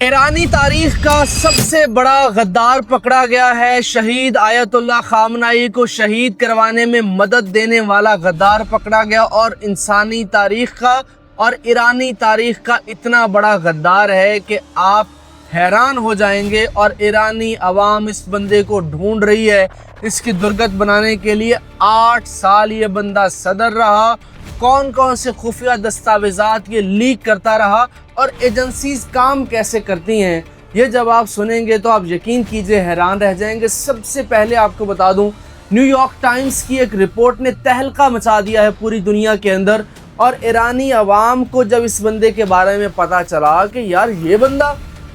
ایرانی تاریخ کا سب سے بڑا غدار پکڑا گیا ہے۔ شہید آیت اللہ خامنائی کو شہید کروانے میں مدد دینے والا غدار پکڑا گیا، اور انسانی تاریخ کا اور ایرانی تاریخ کا اتنا بڑا غدار ہے کہ آپ حیران ہو جائیں گے۔ اور ایرانی عوام اس بندے کو ڈھونڈ رہی ہے۔ اس کی درگت بنانے کے لیے 8 سال یہ بندہ صدر رہا، کون کون سے خفیہ دستاویزات یہ لیک کرتا رہا اور ایجنسیز کام کیسے کرتی ہیں، یہ جب آپ سنیں گے تو آپ یقین کیجئے حیران رہ جائیں گے۔ سب سے پہلے آپ کو بتا دوں، نیو یارک ٹائمز کی ایک رپورٹ نے تہلکہ مچا دیا ہے پوری دنیا کے اندر، اور ایرانی عوام کو جب اس بندے کے بارے میں پتہ چلا کہ یار یہ بندہ،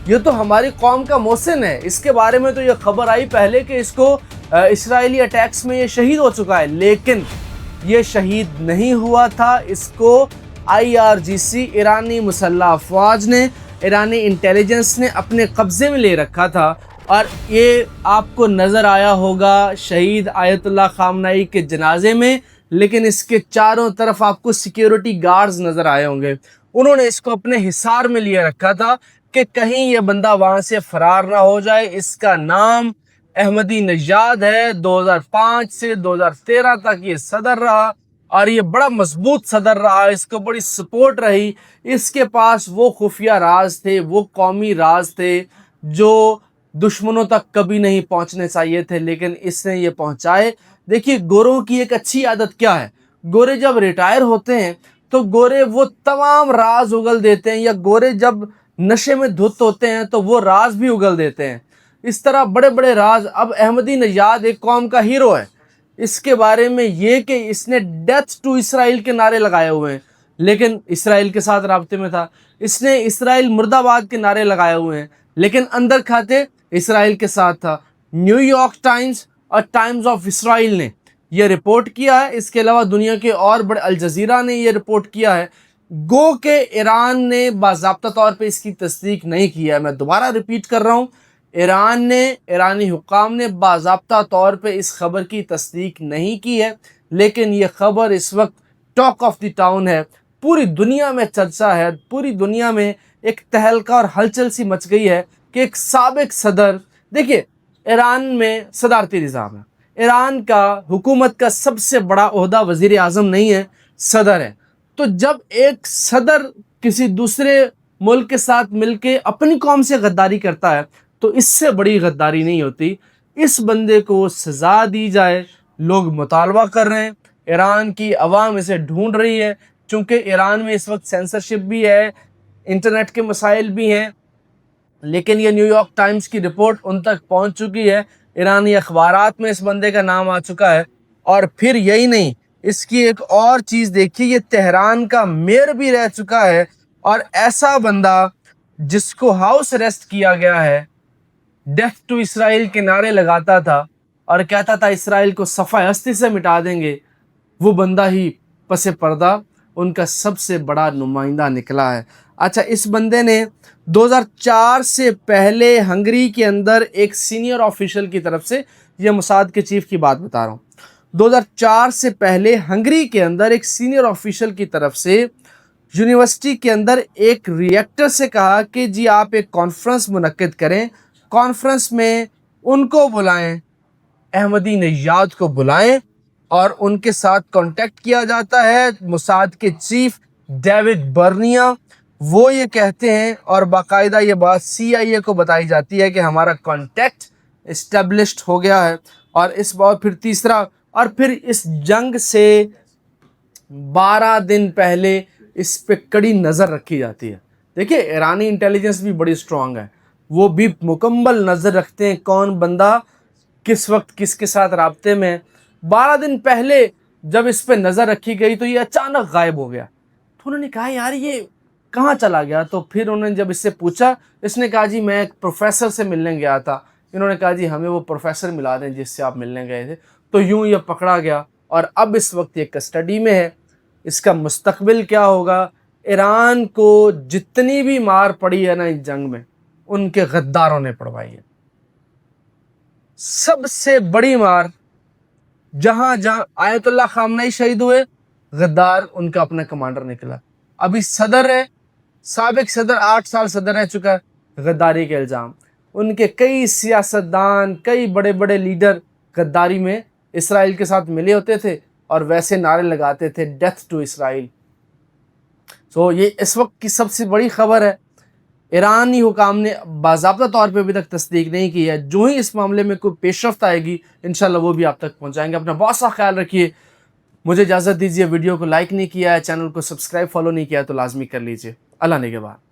یہ تو ہماری قوم کا محسن ہے، اس کے بارے میں تو یہ خبر آئی پہلے کہ اس کو اسرائیلی اٹیکس میں یہ شہید ہو چکا ہے، لیکن یہ شہید نہیں ہوا تھا۔ اس کو IRGC ایرانی مسلح افواج نے، ایرانی انٹیلیجنس نے اپنے قبضے میں لے رکھا تھا، اور یہ آپ کو نظر آیا ہوگا شہید آیت اللہ خامنائی کے جنازے میں، لیکن اس کے چاروں طرف آپ کو سیکیورٹی گارڈز نظر آئے ہوں گے۔ انہوں نے اس کو اپنے حصار میں لیے رکھا تھا کہ کہیں یہ بندہ وہاں سے فرار نہ ہو جائے۔ اس کا نام احمدی نژاد ہے۔ 2005 سے 2013 تک یہ صدر رہا، اور یہ بڑا مضبوط صدر رہا، اس کو بڑی سپورٹ رہی۔ اس کے پاس وہ خفیہ راز تھے، وہ قومی راز تھے جو دشمنوں تک کبھی نہیں پہنچنے چاہیے تھے، لیکن اس نے یہ پہنچائے۔ دیکھیے گوروں کی ایک اچھی عادت کیا ہے، گورے جب ریٹائر ہوتے ہیں تو گورے وہ تمام راز اگل دیتے ہیں، یا گورے جب نشے میں دھت ہوتے ہیں تو وہ راز بھی اگل دیتے ہیں۔ اس طرح بڑے بڑے راز، اب احمدی نژاد ایک قوم کا ہیرو ہے، اس کے بارے میں یہ کہ اس نے ڈیتھ ٹو اسرائیل کے نعرے لگائے ہوئے ہیں، لیکن اسرائیل کے ساتھ رابطے میں تھا۔ اس نے اسرائیل مرد آباد کے نعرے لگائے ہوئے ہیں، لیکن اندر کھاتے اسرائیل کے ساتھ تھا۔ نیو یارک ٹائمز اور ٹائمز آف اسرائیل نے یہ رپورٹ کیا ہے، اس کے علاوہ دنیا کے اور بڑے الجزیرہ نے یہ رپورٹ کیا ہے۔ گو کہ ایران نے باضابطہ طور پہ اس کی تصدیق نہیں کی ہے۔ میں دوبارہ ریپیٹ کر رہا ہوں، ایرانی حکام نے باضابطہ طور پہ اس خبر کی تصدیق نہیں کی ہے، لیکن یہ خبر اس وقت ٹاک آف دی ٹاؤن ہے، پوری دنیا میں چرچا ہے، پوری دنیا میں ایک تہلکہ اور ہلچل سی مچ گئی ہے کہ ایک سابق صدر، دیکھیے ایران میں صدارتی نظام ہے، ایران کا حکومت کا سب سے بڑا عہدہ وزیر اعظم نہیں ہے، صدر ہے۔ تو جب ایک صدر کسی دوسرے ملک کے ساتھ مل کے اپنی قوم سے غداری کرتا ہے تو اس سے بڑی غداری نہیں ہوتی۔ اس بندے کو سزا دی جائے، لوگ مطالبہ کر رہے ہیں، ایران کی عوام اسے ڈھونڈ رہی ہے، چونکہ ایران میں اس وقت سینسرشپ بھی ہے، انٹرنیٹ کے مسائل بھی ہیں، لیکن یہ نیو یارک ٹائمز کی رپورٹ ان تک پہنچ چکی ہے، ایرانی اخبارات میں اس بندے کا نام آ چکا ہے۔ اور پھر یہی نہیں، اس کی ایک اور چیز دیکھیے، یہ تہران کا میئر بھی رہ چکا ہے، اور ایسا بندہ جس کو ہاؤس اریسٹ کیا گیا ہے، ڈیتھ ٹو اسرائیل کے نعرے لگاتا تھا اور کہتا تھا اسرائیل کو صفحہ ہستی سے مٹا دیں گے، وہ بندہ ہی پس پردہ ان کا سب سے بڑا نمائندہ نکلا ہے۔ اچھا، اس بندے نے 2004 سے پہلے ہنگری کے اندر ایک سینئر آفیشل کی طرف سے، یہ موساد کے چیف کی بات بتا رہا ہوں، 2004 سے پہلے ہنگری کے اندر ایک سینئر آفیشل کی طرف سے یونیورسٹی کے اندر ایک ریئیکٹر سے کہا کہ جی آپ ایک کانفرنس منعقد کریں، کانفرنس میں ان کو بلائیں، احمدی نژاد کو بلائیں، اور ان کے ساتھ کانٹیکٹ کیا جاتا ہے۔ موساد کے چیف ڈیوڈ برنیا وہ یہ کہتے ہیں، اور باقاعدہ یہ بات CIA کو بتائی جاتی ہے کہ ہمارا کانٹیکٹ اسٹیبلشڈ ہو گیا ہے۔ اور اس بار پھر تیسرا، اور پھر اس جنگ سے 12 دن پہلے اس پہ کڑی نظر رکھی جاتی ہے۔ دیکھیے ایرانی انٹیلیجنس بھی بڑی سٹرونگ ہے، وہ بھی مکمل نظر رکھتے ہیں کون بندہ کس وقت کس کے ساتھ رابطے میں۔ 12 دن پہلے جب اس پہ نظر رکھی گئی تو یہ اچانک غائب ہو گیا، تو انہوں نے کہا یار یہ کہاں چلا گیا؟ تو پھر انہوں نے جب اس سے پوچھا، اس نے کہا جی میں ایک پروفیسر سے ملنے گیا تھا۔ انہوں نے کہا جی ہمیں وہ پروفیسر ملا دیں جس سے آپ ملنے گئے تھے۔ تو یوں یہ پکڑا گیا، اور اب اس وقت یہ کسٹڈی میں ہے۔ اس کا مستقبل کیا ہوگا؟ ایران کو جتنی بھی مار پڑی ہے نا اس جنگ میں، ان کے غداروں نے پڑوائی ہے۔ سب سے بڑی مار جہاں آیت اللہ خامنائی شہید ہوئے، غدار ان کا اپنا کمانڈر نکلا۔ ابھی صدر ہے، سابق صدر 8 سال صدر رہ چکا ہے، غداری کے الزام. ان کے کئی سیاستدان، کئی بڑے بڑے لیڈر غداری میں اسرائیل کے ساتھ ملے ہوتے تھے اور ویسے نعرے لگاتے تھے ڈیتھ ٹو اسرائیل. سو یہ اس وقت کی سب سے بڑی خبر ہے. ایرانی حکام نے باضابطہ طور پہ ابھی تک تصدیق نہیں کی ہے. جو ہی اس معاملے میں کوئی پیش رفت آئے گی انشاءاللہ وہ بھی آپ تک پہنچائیں گے. اپنا بہت سا خیال رکھیے. مجھے اجازت دیجیے. ویڈیو کو لائک نہیں کیا ہے، چینل کو سبسکرائب فالو نہیں کیا ہے تو لازمی کر لیجیے. اللہ نگہبان.